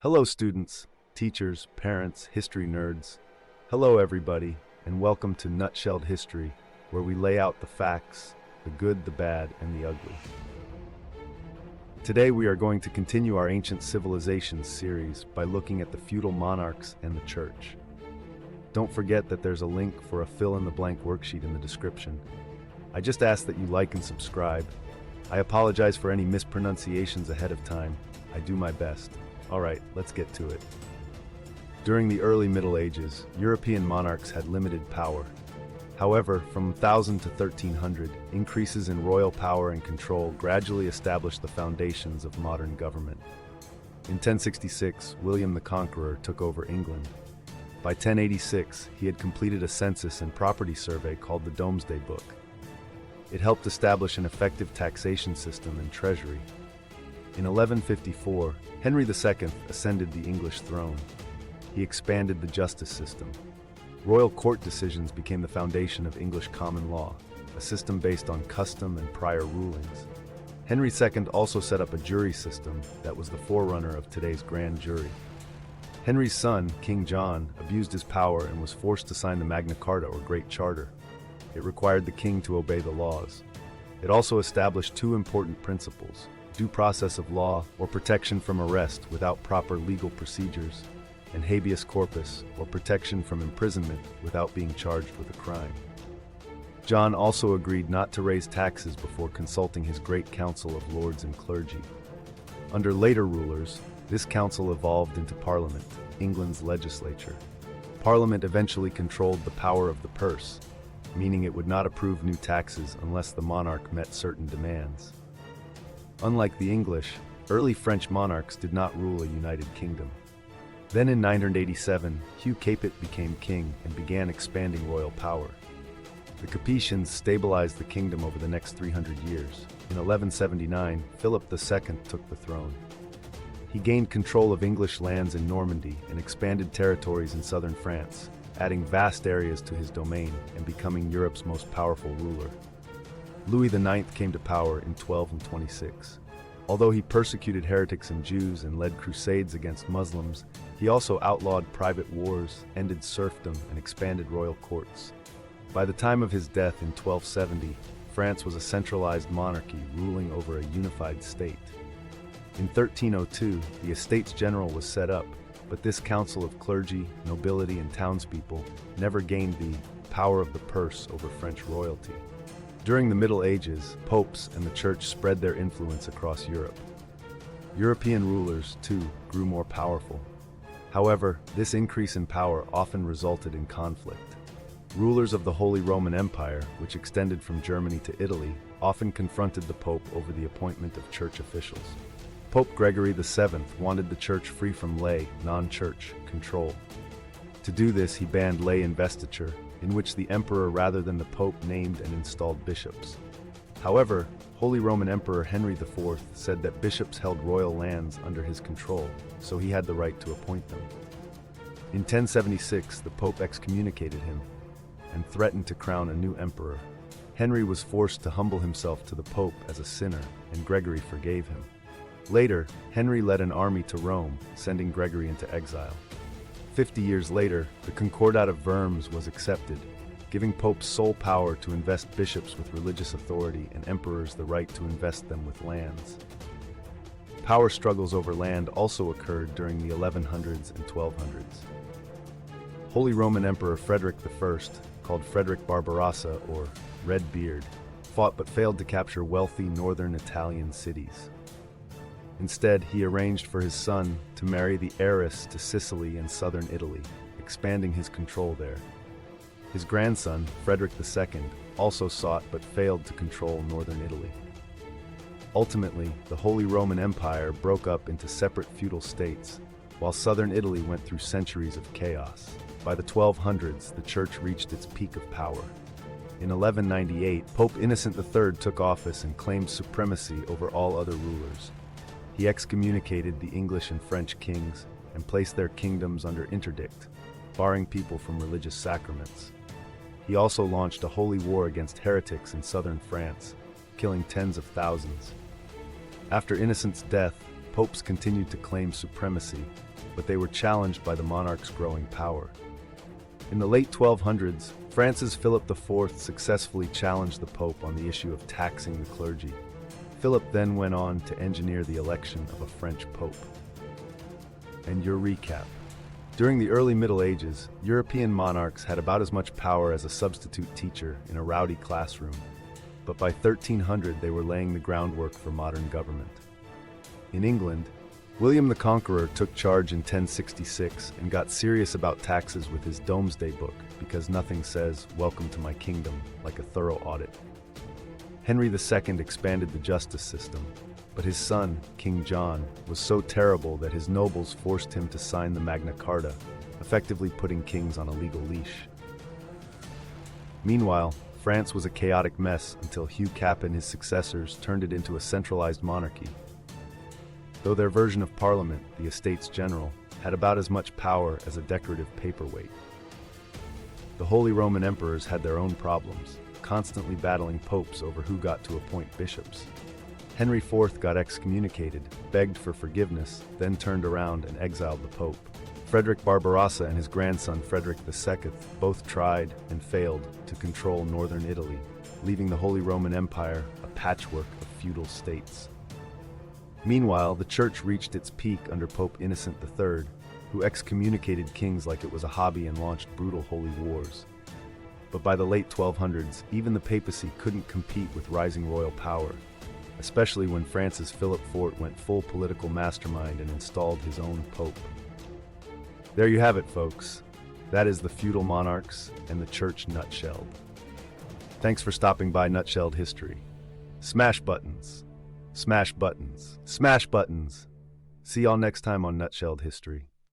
Hello students, teachers, parents, history nerds. Hello everybody, and welcome to Nutshelled History, where we lay out the facts, the good, the bad, and the ugly. Today we are going to continue our Ancient Civilizations series by looking at the feudal monarchs and the church. Don't forget that there's a link for a fill-in-the-blank worksheet in the description. I just ask that you like and subscribe. I apologize for any mispronunciations ahead of time. I do my best. Alright, let's get to it. During the early Middle Ages, European monarchs had limited power. However, from 1000 to 1300, increases in royal power and control gradually established the foundations of modern government. In 1066, William the Conqueror took over England. By 1086, he had completed a census and property survey called the Domesday Book. It helped establish an effective taxation system and treasury. In 1154, Henry II ascended the English throne. He expanded the justice system. Royal court decisions became the foundation of English common law, a system based on custom and prior rulings. Henry II also set up a jury system that was the forerunner of today's grand jury. Henry's son, King John, abused his power and was forced to sign the Magna Carta or Great Charter. It required the king to obey the laws. It also established two important principles: due process of law, or protection from arrest without proper legal procedures, and habeas corpus, or protection from imprisonment without being charged with a crime. John also agreed not to raise taxes before consulting his great council of lords and clergy. Under later rulers, this council evolved into Parliament, England's legislature. Parliament eventually controlled the power of the purse, meaning it would not approve new taxes unless the monarch met certain demands. Unlike the English, early French monarchs did not rule a united kingdom. Then in 987, Hugh Capet became king and began expanding royal power. The Capetians stabilized the kingdom over the next 300 years. In 1179, Philip II took the throne. He gained control of English lands in Normandy and expanded territories in southern France, adding vast areas to his domain and becoming Europe's most powerful ruler. Louis IX came to power in 1226. Although he persecuted heretics and Jews and led crusades against Muslims, he also outlawed private wars, ended serfdom, and expanded royal courts. By the time of his death in 1270, France was a centralized monarchy ruling over a unified state. In 1302, the Estates General was set up, but this council of clergy, nobility, and townspeople never gained the power of the purse over French royalty. During the Middle Ages, popes and the church spread their influence across Europe. European rulers, too, grew more powerful. However, this increase in power often resulted in conflict. Rulers of the Holy Roman Empire, which extended from Germany to Italy, often confronted the Pope over the appointment of church officials. Pope Gregory VII wanted the church free from lay, non-church control. To do this, he banned lay investiture, in which the emperor rather than the pope named and installed bishops. However, Holy Roman Emperor Henry IV said that bishops held royal lands under his control, so he had the right to appoint them. In 1076, the pope excommunicated him and threatened to crown a new emperor. Henry was forced to humble himself to the pope as a sinner, and Gregory forgave him. Later, Henry led an army to Rome, sending Gregory into exile. 50 years later, the Concordat of Worms was accepted, giving popes sole power to invest bishops with religious authority and emperors the right to invest them with lands. Power struggles over land also occurred during the 1100s and 1200s. Holy Roman Emperor Frederick I, called Frederick Barbarossa or Red Beard, fought but failed to capture wealthy northern Italian cities. Instead, he arranged for his son to marry the heiress to Sicily and southern Italy, expanding his control there. His grandson, Frederick II, also sought but failed to control northern Italy. Ultimately, the Holy Roman Empire broke up into separate feudal states, while southern Italy went through centuries of chaos. By the 1200s, the church reached its peak of power. In 1198, Pope Innocent III took office and claimed supremacy over all other rulers. He excommunicated the English and French kings and placed their kingdoms under interdict, barring people from religious sacraments. He also launched a holy war against heretics in southern France, killing tens of thousands. After Innocent's death, popes continued to claim supremacy, but they were challenged by the monarch's growing power. In the late 1200s, France's Philip IV successfully challenged the Pope on the issue of taxing the clergy. Philip then went on to engineer the election of a French Pope. And your recap. During the early Middle Ages, European monarchs had about as much power as a substitute teacher in a rowdy classroom. But by 1300, they were laying the groundwork for modern government. In England, William the Conqueror took charge in 1066 and got serious about taxes with his Domesday Book, because nothing says, "Welcome to my kingdom," like a thorough audit. Henry II expanded the justice system, but his son, King John, was so terrible that his nobles forced him to sign the Magna Carta, effectively putting kings on a legal leash. Meanwhile, France was a chaotic mess until Hugh Capet and his successors turned it into a centralized monarchy. Though their version of Parliament, the Estates General, had about as much power as a decorative paperweight. The Holy Roman Emperors had their own problems, constantly battling popes over who got to appoint bishops. Henry IV got excommunicated, begged for forgiveness, then turned around and exiled the Pope. Frederick Barbarossa and his grandson Frederick II both tried and failed to control northern Italy, leaving the Holy Roman Empire a patchwork of feudal states. Meanwhile, the Church reached its peak under Pope Innocent III, who excommunicated kings like it was a hobby and launched brutal holy wars. But by the late 1200s, even the papacy couldn't compete with rising royal power, especially when France's Philip IV went full political mastermind and installed his own pope. There you have it, folks. That is the feudal monarchs and the church nutshelled. Thanks for stopping by Nutshelled History. Smash buttons. Smash buttons. Smash buttons. See y'all next time on Nutshelled History.